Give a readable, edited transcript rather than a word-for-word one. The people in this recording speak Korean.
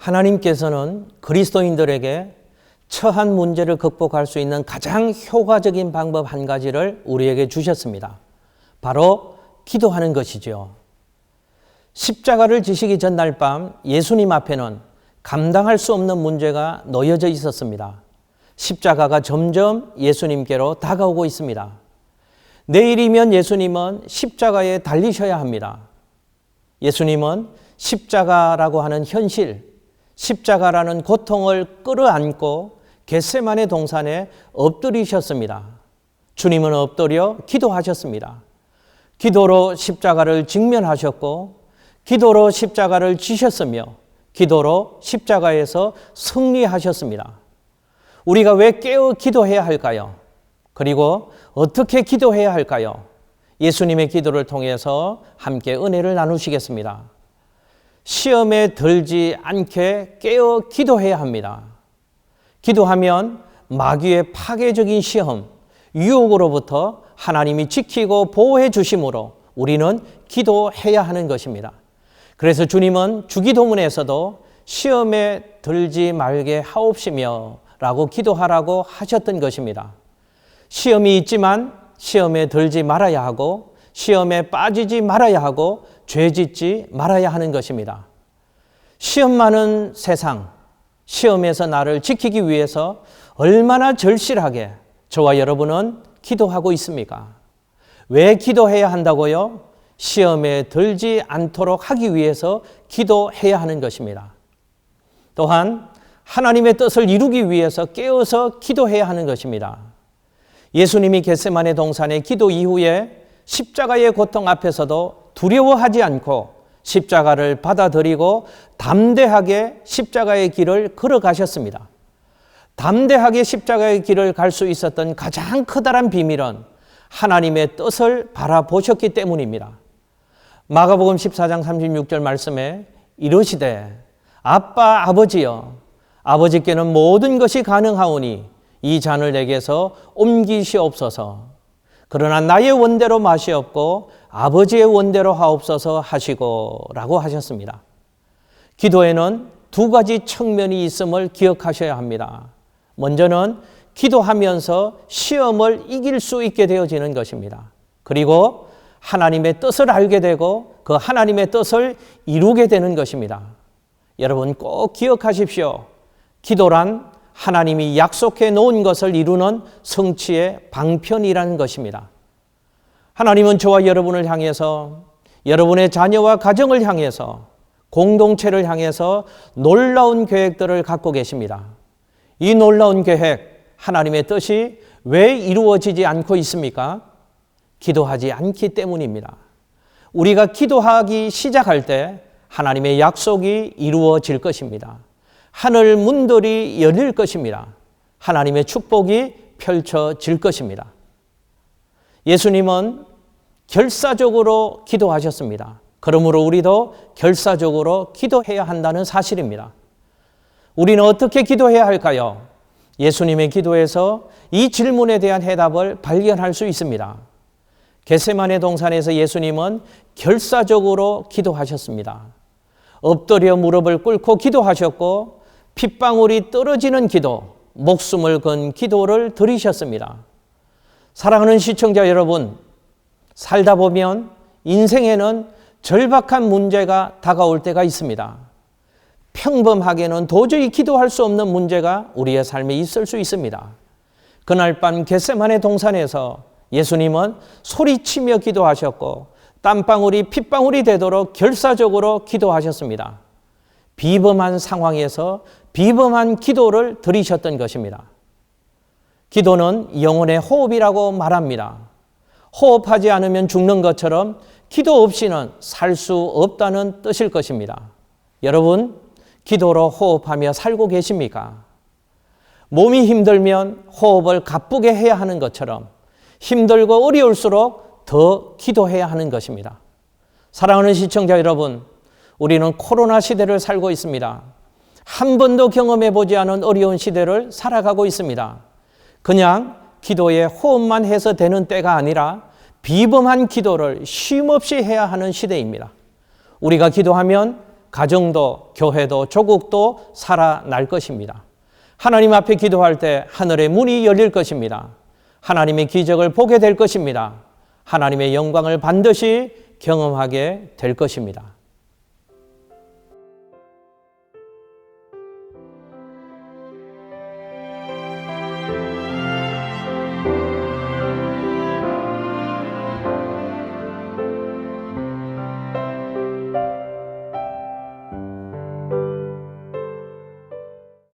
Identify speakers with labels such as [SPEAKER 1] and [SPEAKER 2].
[SPEAKER 1] 하나님께서는 그리스도인들에게 처한 문제를 극복할 수 있는 가장 효과적인 방법 한 가지를 우리에게 주셨습니다. 바로 기도하는 것이죠. 십자가를 지시기 전날 밤 예수님 앞에는 감당할 수 없는 문제가 놓여져 있었습니다. 십자가가 점점 예수님께로 다가오고 있습니다. 내일이면 예수님은 십자가에 달리셔야 합니다. 예수님은 십자가라고 하는 현실, 십자가라는 고통을 끌어안고 겟세마네 동산에 엎드리셨습니다. 주님은 엎드려 기도하셨습니다. 기도로 십자가를 직면하셨고 기도로 십자가를 지셨으며 기도로 십자가에서 승리하셨습니다. 우리가 왜 깨어 기도해야 할까요? 그리고 어떻게 기도해야 할까요? 예수님의 기도를 통해서 함께 은혜를 나누시겠습니다. 시험에 들지 않게 깨어 기도해야 합니다. 기도하면 마귀의 파괴적인 시험, 유혹으로부터 하나님이 지키고 보호해 주심으로 우리는 기도해야 하는 것입니다. 그래서 주님은 주기도문에서도 시험에 들지 말게 하옵시며 라고 기도하라고 하셨던 것입니다. 시험이 있지만 시험에 들지 말아야 하고 시험에 빠지지 말아야 하고 죄 짓지 말아야 하는 것입니다. 시험 많은 세상, 시험에서 나를 지키기 위해서 얼마나 절실하게 저와 여러분은 기도하고 있습니까? 왜 기도해야 한다고요? 시험에 들지 않도록 하기 위해서 기도해야 하는 것입니다. 또한 하나님의 뜻을 이루기 위해서 깨어서 기도해야 하는 것입니다. 예수님이 겟세마네 동산의 기도 이후에 십자가의 고통 앞에서도 두려워하지 않고 십자가를 받아들이고 담대하게 십자가의 길을 걸어가셨습니다. 담대하게 십자가의 길을 갈 수 있었던 가장 커다란 비밀은 하나님의 뜻을 바라보셨기 때문입니다. 마가복음 14장 36절 말씀에 이르시되 아빠 아버지여 아버지께는 모든 것이 가능하오니 이 잔을 내게서 옮기시옵소서. 그러나 나의 원대로 마시옵고 아버지의 원대로 하옵소서 하시고 라고 하셨습니다. 기도에는 두 가지 측면이 있음을 기억하셔야 합니다. 먼저는 기도하면서 시험을 이길 수 있게 되어지는 것입니다. 그리고 하나님의 뜻을 알게 되고 그 하나님의 뜻을 이루게 되는 것입니다. 여러분 꼭 기억하십시오. 기도란 하나님이 약속해 놓은 것을 이루는 성취의 방편이라는 것입니다. 하나님은 저와 여러분을 향해서 여러분의 자녀와 가정을 향해서 공동체를 향해서 놀라운 계획들을 갖고 계십니다. 이 놀라운 계획, 하나님의 뜻이 왜 이루어지지 않고 있습니까? 기도하지 않기 때문입니다. 우리가 기도하기 시작할 때 하나님의 약속이 이루어질 것입니다. 하늘 문들이 열릴 것입니다. 하나님의 축복이 펼쳐질 것입니다. 예수님은 결사적으로 기도하셨습니다. 그러므로 우리도 결사적으로 기도해야 한다는 사실입니다. 우리는 어떻게 기도해야 할까요? 예수님의 기도에서 이 질문에 대한 해답을 발견할 수 있습니다. 겟세마네 동산에서 예수님은 결사적으로 기도하셨습니다. 엎드려 무릎을 꿇고 기도하셨고 핏방울이 떨어지는 기도, 목숨을 건 기도를 드리셨습니다. 사랑하는 시청자 여러분, 살다 보면 인생에는 절박한 문제가 다가올 때가 있습니다. 평범하게는 도저히 기도할 수 없는 문제가 우리의 삶에 있을 수 있습니다. 그날 밤 겟세마네 동산에서 예수님은 소리치며 기도하셨고 땀방울이 핏방울이 되도록 결사적으로 기도하셨습니다. 비범한 상황에서 비범한 기도를 드리셨던 것입니다. 기도는 영혼의 호흡이라고 말합니다. 호흡하지 않으면 죽는 것처럼 기도 없이는 살 수 없다는 뜻일 것입니다. 여러분, 기도로 호흡하며 살고 계십니까? 몸이 힘들면 호흡을 가쁘게 해야 하는 것처럼 힘들고 어려울수록 더 기도해야 하는 것입니다. 사랑하는 시청자 여러분, 우리는 코로나 시대를 살고 있습니다. 한 번도 경험해 보지 않은 어려운 시대를 살아가고 있습니다. 그냥 기도에 호흡만 해서 되는 때가 아니라 비범한 기도를 쉼없이 해야 하는 시대입니다. 우리가 기도하면 가정도, 교회도, 조국도 살아날 것입니다. 하나님 앞에 기도할 때 하늘의 문이 열릴 것입니다. 하나님의 기적을 보게 될 것입니다. 하나님의 영광을 반드시 경험하게 될 것입니다.